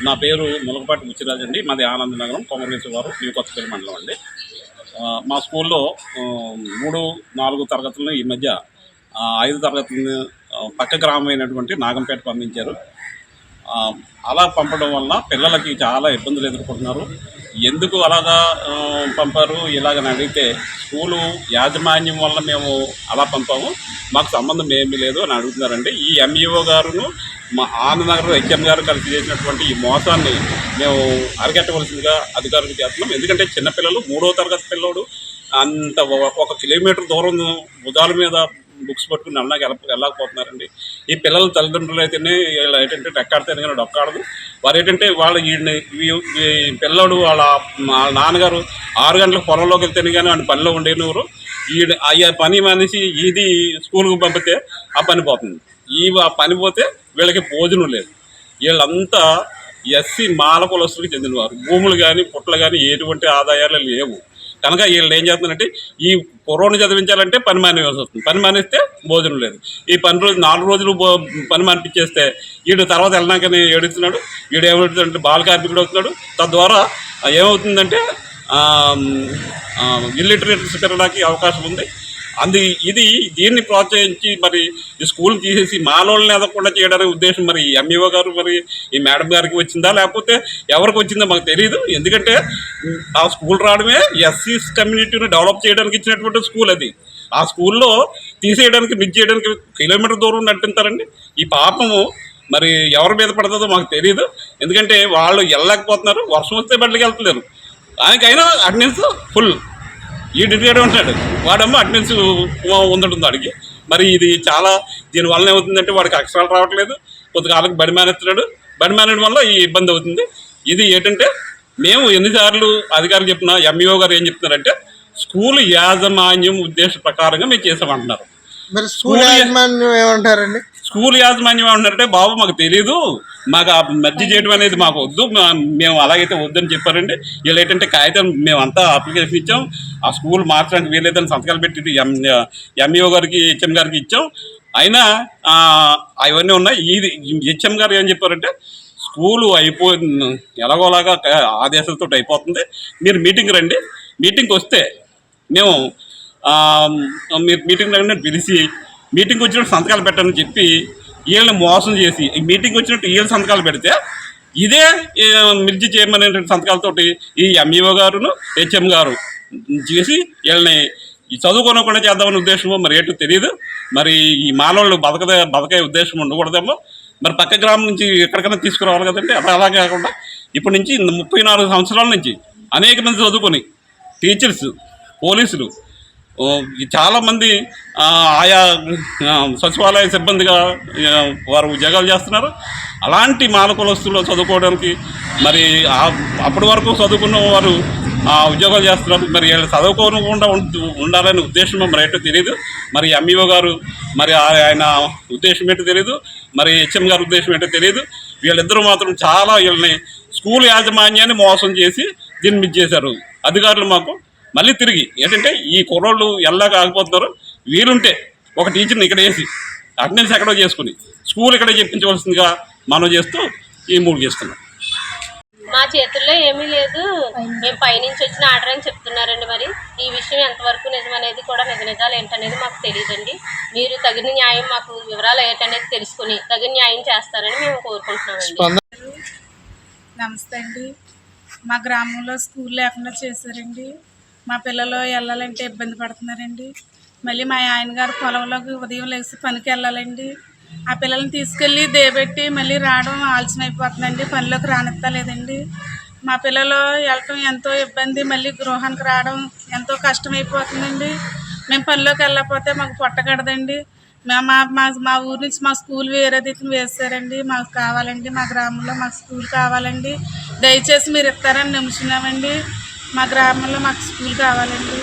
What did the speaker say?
నా పేరు ములగపాటి బుచ్చిరాజు అండి. మాది ఆనందనగరం, కొమరవీశ్వరవారం, న్యూ కొత్తపల్లి మండలం అండి. మా స్కూల్లో 3, 4 తరగతులను ఈ మధ్య 5 తరగతులను పక్క గ్రామమైనటువంటి నాగంపేట పంపించారు. అలా పంపడం వలన పిల్లలకి చాలా ఇబ్బందులు ఎదుర్కొంటున్నారు. ఎందుకు అలాగా పంపారు ఇలాగని అడిగితే, స్కూలు యాజమాన్యం వల్ల మేము అలా పంపాము, మాకు సంబంధం ఏమీ లేదు అని అడుగుతున్నారండి. ఈ ఎంఈఓ గారును మా ఆనందనగర్ హెచ్ఎం గారు కలిసి చేసినటువంటి ఈ మోసాన్ని మేము అరికట్టవలసిందిగా అధికారులకు చేస్తున్నాం. ఎందుకంటే చిన్నపిల్లలు 3వ తరగతి పిల్లోడు అంత 1 కిలోమీటర్ దూరం భుజాల మీద బుక్స్ పట్టుకుని వెళ్ళకపోతున్నారండి. ఈ పిల్లల తల్లిదండ్రులు అయితేనే ఏంటంటే రెక్కాడితేనే కానీ డొక్కాడదు. వారు ఏంటంటే ఈ పిల్లడు వాళ్ళ నాన్నగారు 6 గంటలకు పొలంలోకి వెళ్తేనే కానీ వాడిని పనిలో ఉండేవారు. ఆ పని మనిషి ఇది స్కూల్కి పంపితే ఆ పని పోతుంది. ఆ పని పోతే వీళ్ళకి భోజనం లేదు. వీళ్ళంతా ఎస్సీ మాల కులస్తులకు చెందినవారు. భూములు కానీ పుట్టలు కానీ ఎటువంటి ఆదాయాలు లేవు కనుక వీళ్ళు ఏం చేస్తున్నారంటే, ఈ కుర్రోడ్ని చదివించాలంటే పని మానేయాల్సి వస్తుంది. పని మానేస్తే భోజనం లేదు. ఈ 4 రోజులు పని మానిపించేస్తే వీడు తర్వాత వెళ్ళినాకని ఏడుస్తున్నాడు. వీడు ఏమవుతుందంటే బాల కార్మికుడు అవుతున్నాడు. తద్వారా ఏమవుతుందంటే ఇల్లిటరేట్స్ పెరగడానికి అవకాశం ఉంది. దీన్ని ప్రోత్సహించి మరి ఈ స్కూల్ తీసేసి మాలోళ్ళని ఎదగకుండా చేయడానికి ఉద్దేశం మరి ఎంఈఓ గారు మరి ఈ మేడం గారికి వచ్చిందా లేకపోతే ఎవరికి వచ్చిందో మాకు తెలియదు. ఎందుకంటే ఆ స్కూల్ రావడమే ఎస్సీ కమ్యూనిటీని డెవలప్ చేయడానికి ఇచ్చినటువంటి స్కూల్ అది. ఆ స్కూల్లో తీసేయడానికి చేయడానికి కిలోమీటర్ దూరం నడిపిస్తారండి. ఈ పాపము మరి ఎవరి మీద పడుతుందో మాకు తెలియదు. ఎందుకంటే వాళ్ళు వెళ్ళలేకపోతున్నారు, వర్షం వస్తే బయటకు వెళ్తలేరు. దానికైనా అటెండెన్స్ ఫుల్. ఈ డిగ్రీ ఉంటాడు, వాడేమో అటెండెన్స్ ఉండడం వాడికి. మరి ఇది చాలా దీనివల్ల ఏమవుతుందంటే వాడికి అక్షరాలు రావట్లేదు, కొంతకాలకు బడి మానేస్తున్నాడు. బడి మానేయడం వల్ల ఈ ఇబ్బంది అవుతుంది. ఇది ఏంటంటే మేము ఎన్నిసార్లు అధికారులు చెప్పినా ఎంఈఓ గారు ఏం చెప్తున్నారంటే, స్కూల్ యాజమాన్యం ఉద్దేశ ప్రకారంగా మేము చేసామంటున్నారు. మరి స్కూల్ యాజమాన్యం ఏమంటారండి? స్కూల్ యాజమాన్యం ఏమంటారంటే, బాబు మాకు తెలియదు, మాకు ఆ మధ్య చేయడం అనేది మాకు వద్దు, మేము అలాగైతే వద్దని చెప్పారండి. వీళ్ళు ఏంటంటే కాగితం మేమంతా అప్లికేషన్ ఇచ్చాం, ఆ స్కూల్ మార్చడానికి వీలేదని సంతకాలు పెట్టి ఎంఈఓ గారికి హెచ్ఎం గారికి ఇచ్చాం. అయినా అవన్నీ ఉన్నాయి. హెచ్ఎం గారు ఏం చెప్పారంటే, స్కూలు ఎలాగోలాగా ఆదేశాలతో అయిపోతుంది, మీరు మీటింగ్ రండి, మీటింగ్కి వస్తే మేము మీరు మీటింగ్ రండి పిలిచి మీటింగ్కి వచ్చినట్టు సంతకాలు పెట్టని చెప్పి వీళ్ళని మోసం చేసి ఈ మీటింగ్ వచ్చినట్టు వీళ్ళు సంతకాలు పెడితే ఇదే మిర్చి చేయమనేటువంటి సంతకాలతోటి ఈ ఎంఈఓ గారును హెచ్ఎం గారు చేసి వీళ్ళని చదువుకోనకుండా చేద్దామనే ఉద్దేశమో మరి ఏంటో తెలియదు. మరి ఈ మానవులు బతకే ఉద్దేశం ఉండకూడదేమో. మరి పక్క గ్రామం నుంచి ఎక్కడికైనా తీసుకురావాలి కదంటే, అలా కాకుండా ఇప్పటి నుంచి 34 సంవత్సరాల నుంచి అనేక మంది చదువుకొని టీచర్స్, పోలీసులు, చాలామంది ఆయా సచివాలయ సిబ్బందిగా వారు ఉద్యోగాలు చేస్తున్నారు. అలాంటి మాల కులస్తుల్లో చదువుకోవడానికి మరి అప్పటి వరకు చదువుకున్న వారు ఉద్యోగాలు చేస్తున్నారు. మరి వీళ్ళు చదువుకోకుండా ఉండాలనే ఉద్దేశం మరి ఏంటో తెలియదు. మరి ఎంఈఓ గారు మరి ఆయన ఉద్దేశం ఏంటో తెలియదు, మరి హెచ్ఎం గారి ఉద్దేశం ఏంటో తెలియదు. వీళ్ళిద్దరూ మాత్రం చాలా వీళ్ళని స్కూల్ యాజమాన్యాన్ని మోసం చేసి దీన్ని మిస్ చేశారు. అధికారులు మాకు మళ్ళీ తిరిగి ఏంటంటే, ఈ కుర్రోళ్ళు ఎలా కాకపోతున్నారు, వీలుంటే ఒక టీచర్ని ఇక్కడ వేసి అటెండెన్స్ ఎక్కడో చేసుకుని స్కూల్ ఇక్కడే చెప్పించవలసిందిగా మనం చేస్తూ ఈ 3 చేస్తున్నాం. మా చేతుల్లో ఏమీ లేదు, మేము పైనుంచి వచ్చిన ఆర్డర్ అని చెప్తున్నారండి. మరి ఈ విషయం ఎంతవరకు నిజమనేది కూడా నిజాలు ఏంటనేది మాకు తెలియదండి. మీరు తగిన న్యాయం, మాకు వివరాలు ఏంటనేది తెలుసుకుని తగిన న్యాయం చేస్తారని మేము కోరుకుంటున్నామండి. నమస్తే అండి. మా గ్రామంలో స్కూల్ లేకుండా చేశారండి. మా పిల్లలు వెళ్ళాలంటే ఇబ్బంది పడుతున్నారండి. మళ్ళీ మా ఆయన గారు పొలంలోకి ఉదయం లేచి పనికి వెళ్ళాలండి. ఆ పిల్లల్ని తీసుకెళ్ళి దేబెట్టి మళ్ళీ రావడం ఆలస్యం అయిపోతుందండి. పనిలోకి రానిస్తలేదండి. మా పిల్లలు వెళ్ళటం ఎంతో ఇబ్బంది, మళ్ళీ గృహానికి రావడం ఎంతో కష్టమైపోతుందండి. మేము పనిలోకి వెళ్ళకపోతే మాకు పొట్టగడదండి. మా ఊరి నుంచి మా స్కూల్ వేరే దిక్కున వేసారండి. మాకు కావాలండి, మా గ్రామంలో మాకు స్కూల్ కావాలండి. దయచేసి మీరు ఇస్తారని నమ్ముతున్నామండి. మా గ్రామంలో మాకు స్కూల్ కావాలండి.